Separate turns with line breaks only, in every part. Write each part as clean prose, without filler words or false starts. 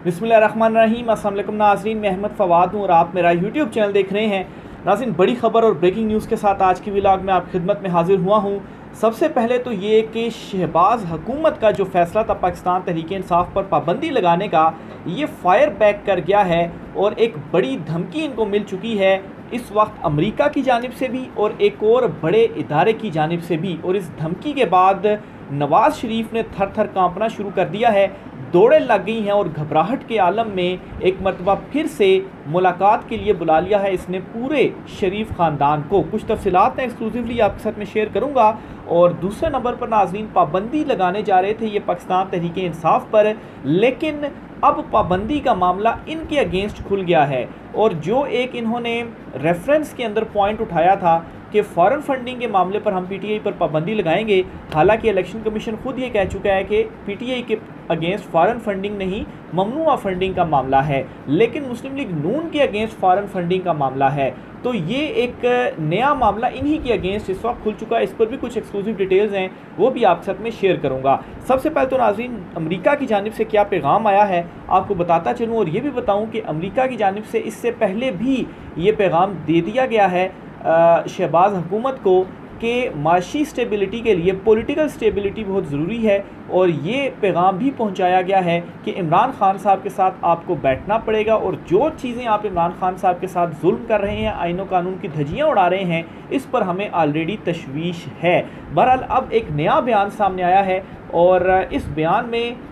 बिस्मिल्लाहिर्रहमानिर्रहीम। अस्सलाम वालेकुम नाज़रीन, मैं अहमद फ़वाद हूँ और आप मेरा यूट्यूब चैनल देख रहे हैं। नाज़रीन, बड़ी ख़बर और ब्रेकिंग न्यूज़ के साथ आज की व्लॉग में आपकी खिदमत में हाजिर हुआ हूँ। सबसे पहले तो ये कि शहबाज हुकूमत का जो फ़ैसला था पाकिस्तान तहरीक इंसाफ पर पाबंदी लगाने का, ये फायर बैक कर गया है और एक बड़ी धमकी इनको मिल चुकी है इस वक्त अमेरिका की जानिब से भी और एक और बड़े इदारे की जानिब से भी। और इस धमकी के बाद नवाज़ शरीफ ने थर थर काँपना शुरू कर दिया है, दौड़ें लग गई हैं और घबराहट के आलम में एक मरतबा फिर से मुलाकात के लिए बुला लिया है इसने पूरे शरीफ ख़ानदान को। कुछ तफसीलात मैं एक्सक्लूसिवली आपके साथ में शेयर करूँगा। और दूसरे नंबर पर नाज़रीन, पाबंदी लगाने जा रहे थे ये पाकिस्तान तहरीक इंसाफ पर, लेकिन अब पाबंदी का मामला इनके अगेंस्ट खुल गया है। और जो एक इन्होंने रेफरेंस के अंदर पॉइंट उठाया था कि फ़ॉरेन फंडिंग के मामले पर हम पीटीआई पर पाबंदी लगाएंगे, हालांकि इलेक्शन कमीशन खुद ये कह चुका है कि पीटीआई के अगेंस्ट फ़ॉरेन फंडिंग नहीं, ममनुआ फंडिंग का मामला है, लेकिन मुस्लिम लीग नून के अगेंस्ट फ़ॉरेन फंडिंग का मामला है। तो ये एक नया मामला इन्हीं के अगेंस्ट इस वक्त खुल चुका है। इस पर भी कुछ एक्सक्लूसिव डिटेल्स हैं, वो भी आपके साथ में शेयर करूँगा। सबसे पहले तो नाज़रीन, अमेरिका की जानिब से क्या पैगाम आया है आपको बताता चलूँ, और ये भी बताऊँ कि अमेरिका की जानिब से इससे पहले भी ये पैगाम दे दिया गया है शहबाज हुकूमत को कि माशी स्टेबिलिटी के लिए पॉलिटिकल स्टेबिलिटी बहुत ज़रूरी है। और ये पैगाम भी पहुंचाया गया है कि इमरान खान साहब के साथ आपको बैठना पड़ेगा, और जो चीज़ें आप इमरान खान साहब के साथ जुल्म कर रहे हैं, आईन व कानून की धज्जियाँ उड़ा रहे हैं, इस पर हमें ऑलरेडी तशवीश है। बहरहाल अब एक नया बयान सामने आया है और इस बयान में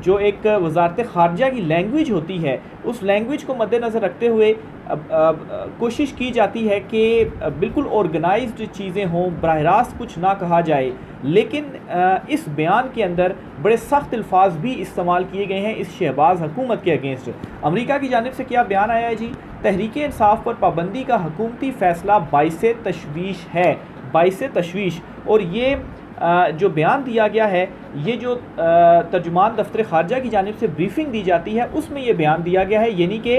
जो एक वजारत ख़ारजा की लैंग्वेज होती है, उस लैंग्वेज को मद्देनज़र रखते हुए कोशिश की जाती है कि बिल्कुल ऑर्गेनाइज्ड चीज़ें हों, बराह रास्त कुछ ना कहा जाए। लेकिन इस बयान के अंदर बड़े सख्त अल्फाज भी इस्तेमाल किए गए हैं इस शहबाज हुकूमत के अगेंस्ट। अमेरिका की जानिब से क्या बयान आया है जी? तहरीक इंसाफ पर पाबंदी का हुकूमती फ़ैसला बाइस तशवीश है, बाइस तशवीश। और ये जो बयान दिया गया है, ये जो तर्जुमान दफ्तर ख़ारजा की जानिब से ब्रीफिंग दी जाती है उसमें ये बयान दिया गया है, यानी कि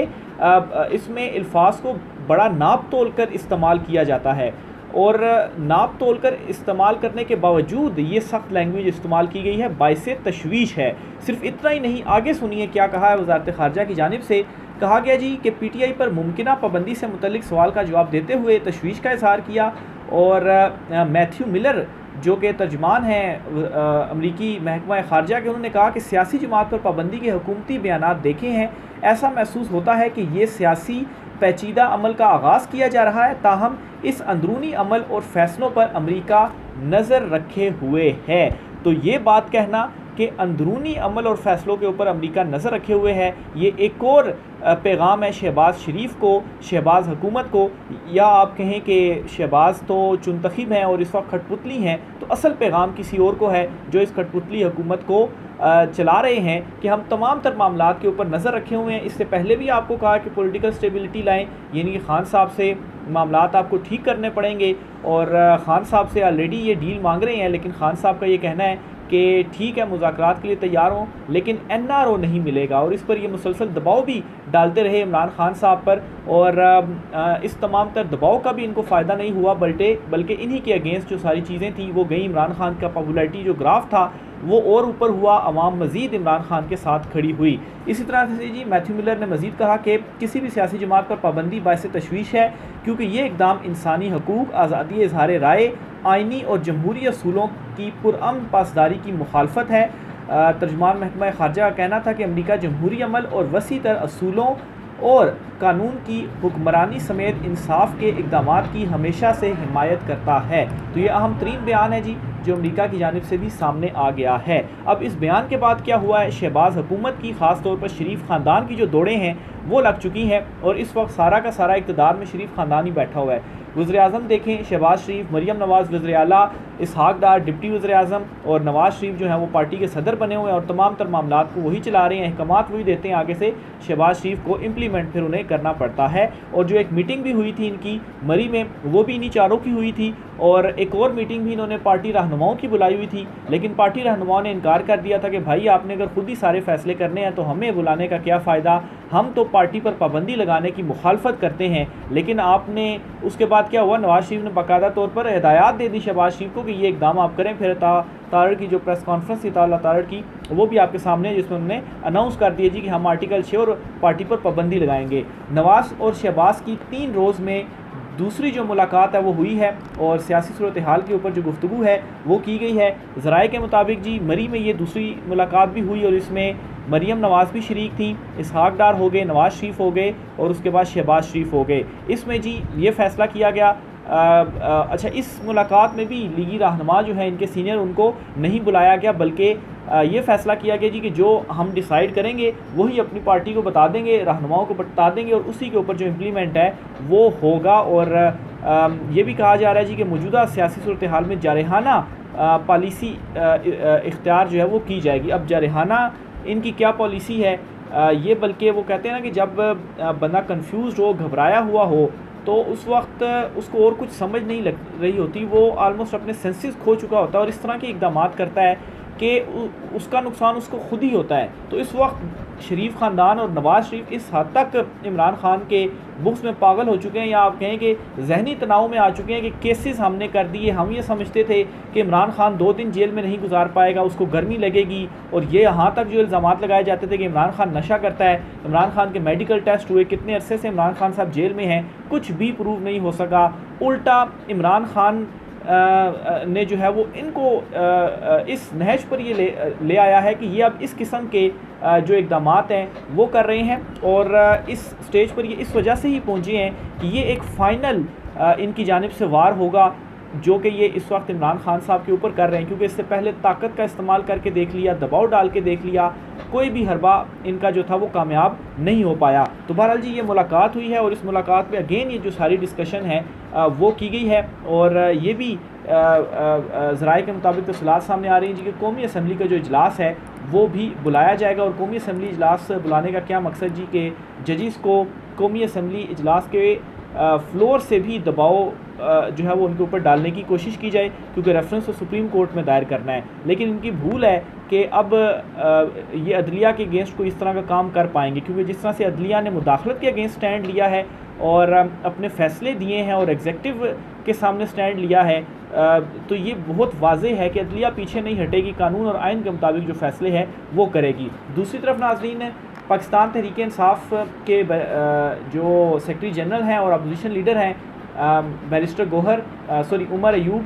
इसमें अल्फाज को बड़ा नाप तोल कर इस्तेमाल किया जाता है। और नाप तोल कर इस्तेमाल करने के बावजूद ये सख्त लैंग्वेज इस्तेमाल की गई है, बाइस तशवीश है। सिर्फ इतना ही नहीं, आगे सुनिए क्या कहा है वजारत ख़ारजा की जानिब से। कहा गया जी कि पीटीआई पर मुमकिना पाबंदी से मुतल्लिक सवाल का जवाब देते हुए तशवीश का इज़हार किया। और मैथ्यू मिलर जो कि तर्जमान हैं अमरीकी महकमा ख़ारजा के, उन्होंने कहा कि सियासी जमात पर पाबंदी के हुकूमती बयानात देखे हैं, ऐसा महसूस होता है कि ये सियासी पेचीदा अमल का आगाज़ किया जा रहा है, ताहम इस अंदरूनी अमल और फ़ैसलों पर अमेरिका नज़र रखे हुए है। तो ये बात कहना कि अंदरूनी अमल और फ़ैसलों के ऊपर अमेरिका नज़र रखे हुए है, ये एक और पैगाम है शहबाज शरीफ को, शहबाज हुकूमत को, या आप कहें कि शहबाज तो चुनतखिब हैं और इस वक्त खटपुतली हैं, तो असल पैगाम किसी और को है जो इस खटपुतली हुकूमत को चला रहे हैं कि हम तमाम तर मामलात के ऊपर नज़र रखे हुए हैं। इससे पहले भी आपको कहा कि पॉलिटिकल स्टेबिलिटी लाएँ, यानी कि खान साहब से मामलात आपको ठीक करने पड़ेंगे। और खान साहब से ऑलरेडी ये डील मांग रहे हैं, लेकिन खान साहब का ये कहना है कि ठीक है, मुज़ाकरात के लिए तैयार हों, लेकिन एनआरओ नहीं मिलेगा। और इस पर ये मुसलसल दबाव भी डालते रहे इमरान खान साहब पर, और इस तमाम तर दबाव का भी इनको फ़ायदा नहीं हुआ, बल्कि इन्हीं के अगेंस्ट जो सारी चीज़ें थी वो गई। इमरान खान का पॉपुलैरिटी जो ग्राफ था वो और ऊपर हुआ, अवाम मज़ीद इमरान खान के साथ खड़ी हुई। इसी तरह से जी मैथ्यू मिलर ने मज़ीद कहा कि किसी भी सियासी जमात पर पाबंदी बाइस तशवीश है, क्योंकि ये इक़दाम इंसानी हकूक़, आज़ादी इज़हार राय, आइनी और जमहूरी असूलों की पुरअमन पासदारी की मुखालफत है। तर्जुमान महकमा ख़ारजा का कहना था कि अमेरिका जमहूरी अमल और वसी तर असूलों और कानून की हुक्मरानी समेत इंसाफ के इक़दामात की हमेशा से हिमायत करता है। तो ये अहम तरीन बयान है जी जो अमेरिका की जानिब से भी सामने आ गया है। अब इस बयान के बाद क्या हुआ है, शहबाज हुकूमत की ख़ास तौर पर शरीफ ख़ानदान की जो दौड़ें हैं वो लग चुकी हैं, और इस वक्त सारा का सारा इक़्तिदार में शरीफ ख़ानदान ही बैठा हुआ है। वज़ीर-ए-आज़म देखें, शहबाज शरीफ, मरियम नवाज़ वज़ीर आला, इसहाक़ डार डिप्टी वज़ीर-ए-आज़म, और नवाज़ शरीफ जो हैं वो पार्टी के सदर बने हुए हैं और तमाम तर मामलात को वही चला रहे हैं, अहकामात वही देते हैं, आगे से शहबाज शरीफ को इम्प्लीमेंट फिर उन्हें करना पड़ता है। और जो एक मीटिंग भी हुई थी इनकी मरी में, वो भी इन्हीं चारों की हुई थी, और एक और मीटिंग भी इन्होंने पार्टी रहनुमा रहनुमाओं की बुलाई हुई थी, लेकिन पार्टी रहनुमाओं ने इनकार कर दिया था कि भाई आपने अगर खुद ही सारे फैसले करने हैं तो हमें बुलाने का क्या फ़ायदा, हम तो पार्टी पर पाबंदी लगाने की मुखालफत करते हैं। लेकिन आपने उसके बाद क्या हुआ, नवाज़ शरीफ ने बाकायदा तौर पर हिदायत दे दी शहबाज शरीफ को कि ये इकदाम आप करें। फिर तारड़ की जो प्रेस कॉन्फ्रेंस थी तारड़ की, वो भी आपके सामने है, जिसमें उन्होंने अनाउंस कर दिया जी कि हम आर्टिकल 6 और पार्टी पर पाबंदी लगाएंगे। नवाज़ और शहबाज की 3 रोज़ में दूसरी जो मुलाकात है वो हुई है और सियासी सूरत हाल के ऊपर जो गुफ्तगू है वो की गई है। ज़राए के मुताबिक जी मरी में ये दूसरी मुलाकात भी हुई और इसमें मरीम नवाज़ भी शरीक थी, इसहाक डार हो गए, नवाज़ शरीफ हो गए और उसके बाद शहबाज शरीफ हो गए। इसमें जी ये फ़ैसला किया गया। अच्छा, इस मुलाकात में भी लीगी रहनुमा जो है इनके सीनियर, उनको नहीं बुलाया गया, बल्कि ये फ़ैसला किया गया जी कि जो हम डिसाइड करेंगे वही अपनी पार्टी को बता देंगे, रहनुमाओं को बता देंगे और उसी के ऊपर जो इम्प्लीमेंट है वो होगा। और ये भी कहा जा रहा है जी कि मौजूदा सियासी सूरत हाल में जारहाना पॉलिसी इख्तियार जो है वो की जाएगी। अब जारहाना इनकी क्या पॉलिसी है ये, बल्कि वो कहते हैं ना कि जब बंदा कंफ्यूज हो, घबराया हुआ हो, तो उस वक्त उसको और कुछ समझ नहीं लग रही होती, वो आलमोस्ट अपने सेंसेस खो चुका होता है और इस तरह के इकदाम करता है कि उसका नुकसान उसको खुद ही होता है। तो इस वक्त शरीफ ख़ानदान और नवाज़ शरीफ इस हद तक इमरान खान के बुक्स में पागल हो चुके हैं, या आप कहें कि जहनी तनाव में आ चुके हैं कि केसेस हमने कर दिए। हम ये समझते थे कि इमरान खान 2 दिन जेल में नहीं गुजार पाएगा, उसको गर्मी लगेगी, और ये यहाँ तक जो इल्ज़ाम लगाए जाते थे कि इमरान खान नशा करता है। इमरान खान के मेडिकल टेस्ट हुए, कितने अरसे से इमरान खान साहब जेल में हैं, कुछ भी प्रूव नहीं हो सका। उल्टा इमरान खान ने जो है वो इनको इस नहज पर ये ले आया है कि ये अब इस किस्म के जो इकदाम हैं वो कर रहे हैं, और इस स्टेज पर ये इस वजह से ही पहुँचे हैं कि ये एक फ़ाइनल इनकी जानिब से वार होगा जो कि ये इस वक्त इमरान खान साहब के ऊपर कर रहे हैं, क्योंकि इससे पहले ताकत का इस्तेमाल करके देख लिया, दबाव डाल के देख लिया, कोई भी हरबा इनका जो था वो कामयाब नहीं हो पाया। तो बहरहाल जी ये मुलाकात हुई है और इस मुलाकात में अगेन ये जो सारी डिस्कशन है वो की गई है, और ये भी ज़राए के मुताबिक तफसीलात सामने आ रही हैं जी कि कौमी असम्बली का जो इजलास है वो भी बुलाया जाएगा। और कौमी असम्बली इजलास बुलाने का क्या मकसद जी कि जजिस को कौमी असम्बली इजलास के फ्लोर से भी दबाव जो है वो उनके ऊपर डालने की कोशिश की जाए, क्योंकि रेफरेंस तो सुप्रीम कोर्ट में दायर करना है। लेकिन इनकी भूल है कि अब ये अदलिया के अगेंस्ट को इस तरह का काम कर पाएंगे, क्योंकि जिस तरह से अदलिया ने मुदाखलत के अगेंस्ट स्टैंड लिया है और अपने फ़ैसले दिए हैं और एग्जेक्टिव के सामने स्टैंड लिया है, तो ये बहुत वाज़ेह है कि अदलिया पीछे नहीं हटेगी, कानून और आइन के मुताबिक जो फ़ैसले हैं वो करेगी। दूसरी तरफ नाज़रीन, पाकिस्तान तहरीक इंसाफ के जो सेक्रेटरी जनरल हैं और अपोजिशन लीडर हैं बैरिस्टर उमर अयूब,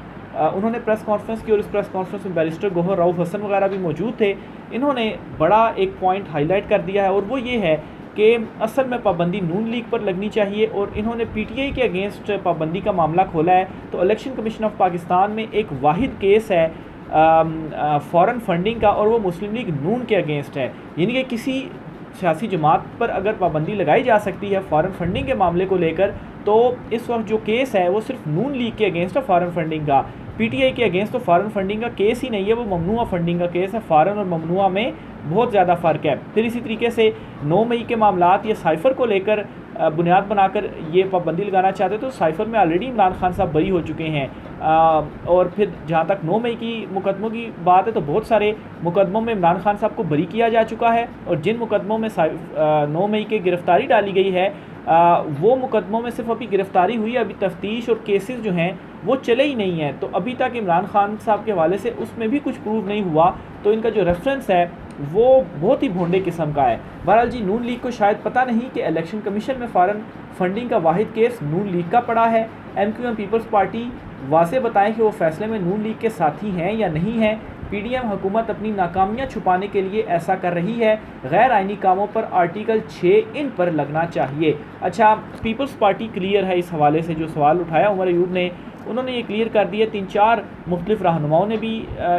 उन्होंने प्रेस कॉन्फ्रेंस की और इस प्रेस कॉन्फ्रेंस में बैरिस्टर गोहर, रऊफ़ हसन वगैरह भी मौजूद थे। इन्होंने बड़ा एक पॉइंट हाईलाइट कर दिया है और वो ये है कि असल में पाबंदी नून लीग पर लगनी चाहिए, और इन्होंने पीटीआई के अगेंस्ट पाबंदी का मामला खोला है। तो इलेक्शन कमीशन ऑफ पाकिस्तान में एक वाहिद केस है फ़ॉरेन फंडिंग का, और वो मुस्लिम लीग नून के अगेंस्ट है। यानी कि किसी सियासी जमात पर अगर पाबंदी लगाई जा सकती है फ़ॉरेन फंडिंग के मामले को लेकर, तो इस वक्त जो केस है वो सिर्फ नून लीग के अगेंस्ट है फ़ॉरेन फंडिंग का। पीटीआई के अगेंस्ट तो फ़ॉरेन फंडिंग का केस ही नहीं है, वो ममनुआ फंडिंग का केस है। फ़ॉरेन और ममनुआ में बहुत ज़्यादा फ़र्क है। फिर इसी तरीके से 9 मई के मामलात ये साइफ़र को लेकर बुनियाद बनाकर ये पाबंदी लगाना चाहते, तो साइफ़र में ऑलरेडी इमरान खान साहब बरी हो चुके हैं। और फिर जहाँ तक 9 मई की मुकदमों की बात है, तो बहुत सारे मुकदमों में इमरान खान साहब को बरी किया जा चुका है, और जिन मुकदमों में 9 मई की गिरफ़्तारी डाली गई है वो मुकदमों में सिर्फ अभी गिरफ़्तारी हुई है, अभी तफ्तीश और केसेस जो हैं वो चले ही नहीं हैं। तो अभी तक इमरान खान साहब के हवाले से उसमें भी कुछ प्रूव नहीं हुआ, तो इनका जो रेफरेंस है वो बहुत ही भोंडे किस्म का है। बहरहाल जी नून लीग को शायद पता नहीं कि इलेक्शन कमीशन में फ़ॉरेन फंडिंग का वाहिद केस नून लीग का पड़ा है। MQM पीपल्स पार्टी वाज़े बताएं कि वो फ़ैसले में नून लीग के साथी हैं या नहीं हैं। PDM हुकूमत अपनी नाकामियाँ छुपाने के लिए ऐसा कर रही है। गैर आइनी कामों पर आर्टिकल 6 इन पर लगना चाहिए। अच्छा, पीपल्स पार्टी क्लियर है इस हवाले से, जो सवाल उठाया उमर अयूब ने, उन्होंने ये क्लियर कर दिया। 3-4 मुख्तलिफ रहनुमाओं ने भी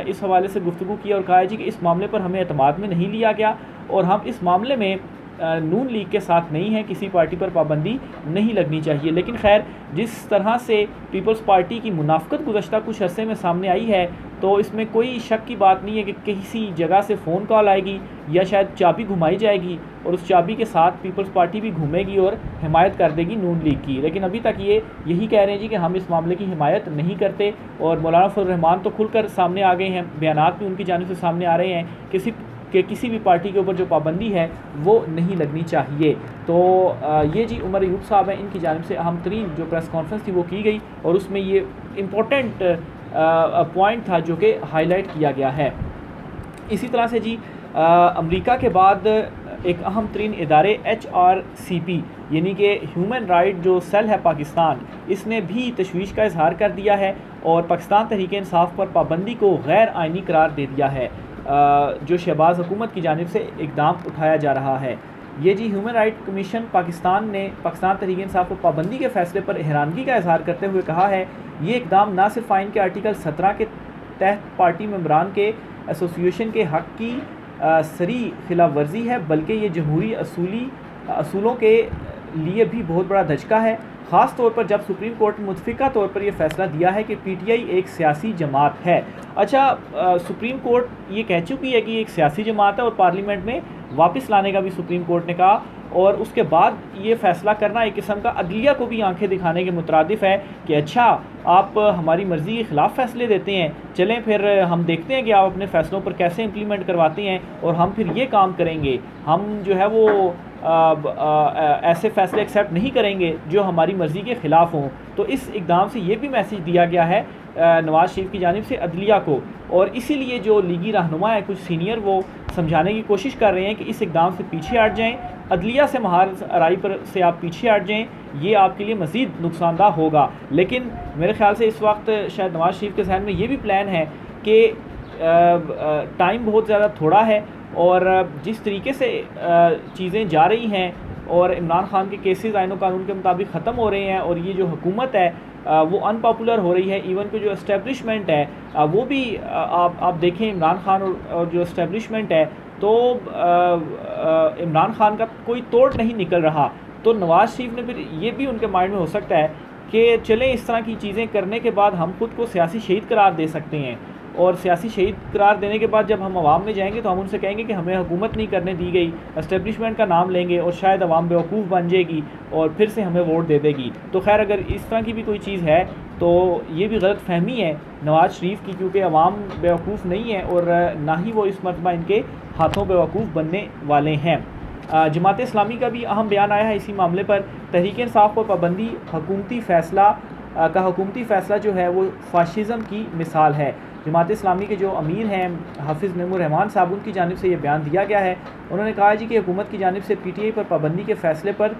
इस हवाले से गुफ्तगू की और कहा है जी कि इस मामले पर हमें एतमाद में नहीं लिया गया और हम इस मामले में नून लीग के साथ नहीं है, किसी पार्टी पर पाबंदी नहीं लगनी चाहिए। लेकिन खैर, जिस तरह से पीपल्स पार्टी की मुनाफकत गुज़श्ता कुछ अरसे में सामने आई है, तो इसमें कोई शक की बात नहीं है कि किसी जगह से फ़ोन कॉल आएगी या शायद चाबी घुमाई जाएगी और उस चाबी के साथ पीपल्स पार्टी भी घूमेगी और हिमायत कर देगी नून लीग की। लेकिन अभी तक ये यही कह रहे हैं जी कि हम इस मामले की हिमायत नहीं करते, और मौलाना फजल रहमान तो खुलकर सामने आ गए हैं, बयानात भी उनकी जानिब से सामने आ रहे हैं कि किसी भी पार्टी के ऊपर जो पाबंदी है वो नहीं लगनी चाहिए। तो ये जी उमर अयूब साहब हैं, इनकी जानिब से अहम तरीन जो प्रेस कॉन्फ्रेंस थी वो की गई और उसमें ये इम्पोर्टेंट पॉइंट था जो कि हाईलाइट किया गया है। इसी तरह से जी अमेरिका के बाद एक अहम तरीन इदारे HRCP यानी कि ह्यूमन राइट जो सेल है पाकिस्तान, इसने भी तशवीश का इजहार कर दिया है और पाकिस्तान तहरीक इंसाफ पर पाबंदी को गैर आइनी करार दे दिया है, जो शहबाज हुकूमत की जानिब से इकदाम उठाया जा रहा है। ये जी ह्यूमन राइट कमीशन पाकिस्तान ने पाकिस्तान तहरीक इंसाफ पर पाबंदी के फ़ैसले पर हैरानगी का इजहार करते हुए कहा है, ये इकदाम न सिर्फ आइन के आर्टिकल 17 के तहत पार्टी मेम्बरान के एसोसिएशन के हक़ की सरी खिलाफ वर्जी है, बल्कि ये जमहूरी असूलों के लिए भी बहुत बड़ा धचका है, ख़ास तौर पर जब सुप्रीम कोर्ट ने मुतफ़िका तौर पर यह फ़ैसला दिया है कि PTI एक सियासी जमात है। अच्छा, सुप्रीम कोर्ट ये कह चुकी है कि एक सियासी जमात है और पार्लियामेंट में वापस लाने का भी सुप्रीम कोर्ट ने कहा, और उसके बाद ये फ़ैसला करना एक किस्म का अदलिया को भी आंखें दिखाने के मुतरादिफ है कि अच्छा आप हमारी मर्ज़ी के ख़िलाफ़ फ़ैसले देते हैं, चलें फिर हम देखते हैं कि आप अपने फ़ैसलों पर कैसे इम्प्लीमेंट करवाते हैं और हम फिर ये काम करेंगे। हम जो है वो ऐसे फ़ैसले एक्सेप्ट नहीं करेंगे जो हमारी मर्ज़ी के ख़िलाफ़ हों। तो इस इक़दाम से ये भी मैसेज दिया गया है नवाज़ शरीफ की जानिब से अदलिया को, और इसीलिए जो लीगी रहनुमा है कुछ सीनियर वो समझाने की कोशिश कर रहे हैं कि इस इक़दाम से पीछे हट जाएं, अदलिया से महारत आराई पर से आप पीछे हट जाएं, ये आपके लिए मज़ीद नुकसानदा होगा। लेकिन मेरे ख़्याल से इस वक्त शायद नवाज़ शरीफ के जहन में ये भी प्लान है कि टाइम बहुत ज़्यादा थोड़ा है और जिस तरीके से चीज़ें जा रही हैं और इमरान खान के केसेस आइन और कानून के मुताबिक ख़त्म हो रहे हैं और ये जो हुकूमत है वो अनपॉपुलर हो रही है, इवन कि जो इस्टेब्लिशमेंट है वो भी आप देखें इमरान खान और जो इस्टेब्लिशमेंट है तो इमरान खान का कोई तोड़ नहीं निकल रहा। तो नवाज़ शरीफ ने फिर ये भी उनके माइंड में हो सकता है कि चलें इस तरह की चीज़ें करने के बाद हम खुद को सियासी शहीद करार दे सकते हैं, और सियासी शहीद करार देने के बाद जब हम आवाम में जाएंगे तो हम उनसे कहेंगे कि हमें हुकूमत नहीं करने दी गई, एस्टेब्लिशमेंट का नाम लेंगे और शायद आवाम बेवकूफ़ बन जाएगी और फिर से हमें वोट दे देगी। तो खैर अगर इस तरह की भी कोई चीज़ है तो ये भी गलत फहमी है नवाज़ शरीफ की, क्योंकि आवाम बेवकूफ़ नहीं है और ना ही वो इस मरतबा इनके हाथों बेवकूफ़ बनने वाले हैं। जमात इस्लामी का भी अहम बयान आया है इसी मामले पर। तहरीक इंसाफ पर पाबंदी हुकूमती फ़ैसला जो है वो फ़ाशिज़म की मिसाल है। जमात इस्लामी के जो अमीर हैं हाफिज़ मेमूर रहमान साहब, उनकी जानिब से ये बयान दिया गया है। उन्होंने कहा जी कि हुकूमत की जानिब से PTI पर पाबंदी के फ़ैसले पर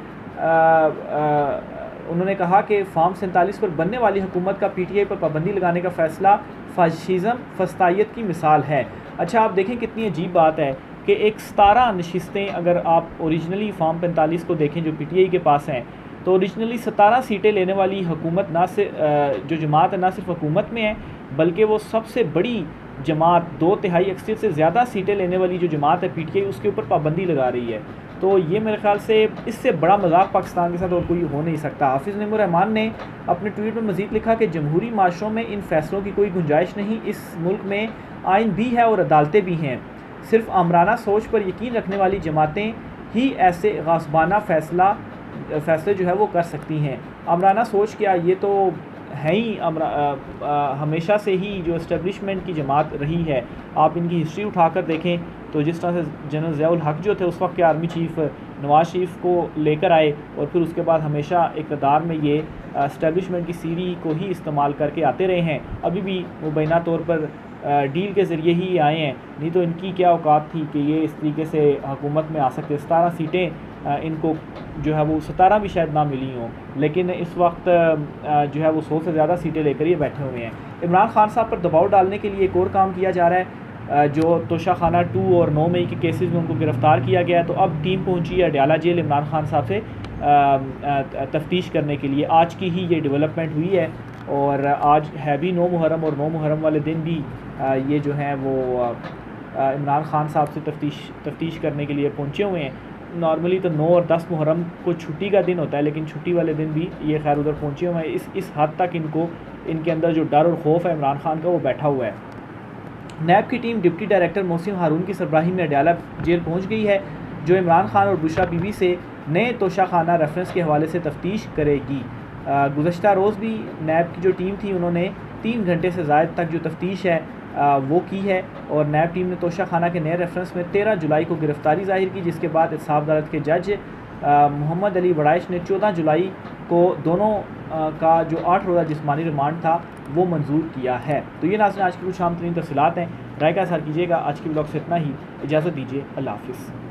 उन्होंने कहा कि फार्म 47 पर बनने वाली हुकूमत का PTI पर पाबंदी लगाने का फ़ैसला फ़ाशिज़म फस्तायत की मिसाल है। अच्छा, आप देखें कितनी अजीब बात है कि एक 17 नशिस्तें अगर आप ओरिजिनली फार्म 45 को देखें जो PTI के पास हैं, तो ओरिजिनली 17 सीटें लेने वाली हुकूमत जो जमात है ना सिर्फ हुकूमत में है बल्कि वो सबसे बड़ी जमात 2/3 अक्सरियत से ज़्यादा सीटें लेने वाली जो जमात है PTI, उसके ऊपर पाबंदी लगा रही है। तो ये मेरे ख़्याल से इससे बड़ा मजाक पाकिस्तान के साथ और कोई हो नहीं सकता। हाफिज़ मेमूर रहमान ने अपने ट्वीट में मज़ीद लिखा कि जमहूरी माशरों में इन फ़ैसलों की कोई गुंजाइश नहीं, इस मुल्क में आइन भी है और अदालतें भी हैं, सिर्फ आमराना सोच पर यकीन रखने वाली जमातें ही ऐसे गासबाना फ़ैसले जो है वो कर सकती हैं। आमराना सोच क्या, ये तो है ही हमेशा से ही जो इस्टेब्लिशमेंट की जमात रही है। आप इनकी हिस्ट्री उठाकर देखें तो जिस तरह से जनरल ज़ियाउल हक़ जो थे उस वक्त के आर्मी चीफ़ नवाज़ शरीफ को लेकर आए और फिर उसके बाद हमेशा इक़्तिदार में ये इस्टेब्लिशमेंट की सीरी को ही इस्तेमाल करके आते रहे हैं। अभी भी मुबैना तौर पर डील के ज़रिए ही आए हैं, नहीं तो इनकी क्या औकात थी कि ये इस तरीके से हुकूमत में आ सकते। 17 सीटें इनको जो है वो 17 भी शायद ना मिली हों, लेकिन इस वक्त जो है वो 100 से ज़्यादा सीटें लेकर ये बैठे हुए हैं। इमरान खान साहब पर दबाव डालने के लिए एक और काम किया जा रहा है। जो तोशाखाना 2 और 9 मई के केसेस में उनको गिरफ़्तार किया गया है, तो अब टीम पहुंची है अडयाला जेल इमरान खान साहब से तफ्तीश करने के लिए। आज की ही ये डेवलपमेंट हुई है और आज है भी 9 मुहर्रम और 9 मुहर्रम वाले दिन भी ये जो हैं वो इमरान खान साहब से तफ्तीश करने के लिए पहुँचे हुए हैं। नॉर्मली तो 9 और 10 मुहर्रम को छुट्टी का दिन होता है, लेकिन छुट्टी वाले दिन भी ये खैर उधर पहुँचे हुए हैं। इस हद तक इनके अंदर जो डर और खौफ है इमरान खान का वो बैठा हुआ है। नैब की टीम डिप्टी डायरेक्टर मोहसिन हारून की सरबराही में अडयाला जेल पहुंच गई है, जो इमरान खान और बुशरा बीबी से नए तोशाखाना रेफरेंस के हवाले से तफ्तीश करेगी। गुज़श्ता रोज़ भी नैब की जो टीम थी उन्होंने 3 घंटे से ज़ायद तक जो तफ्तीश है वो की है, और नैब टीम ने तोशाखाना के नए रेफरेंस में 13 जुलाई को गिरफ्तारी जाहिर की, जिसके बाद इंसाफ अदालत के जज मोहम्मद अली वड़ाइश ने 14 जुलाई को दोनों का जो 8 रोज़ा जिस्मानी रिमांड था वो मंजूर किया है। तो ये नाज़रीन आज की कुछ आम तरीन तफसीलात हैं। राय का इज़हार कीजिएगा। आज की ब्लॉग से इतना ही, इजाज़त दीजिए। अल्लाह हाफ़िज़।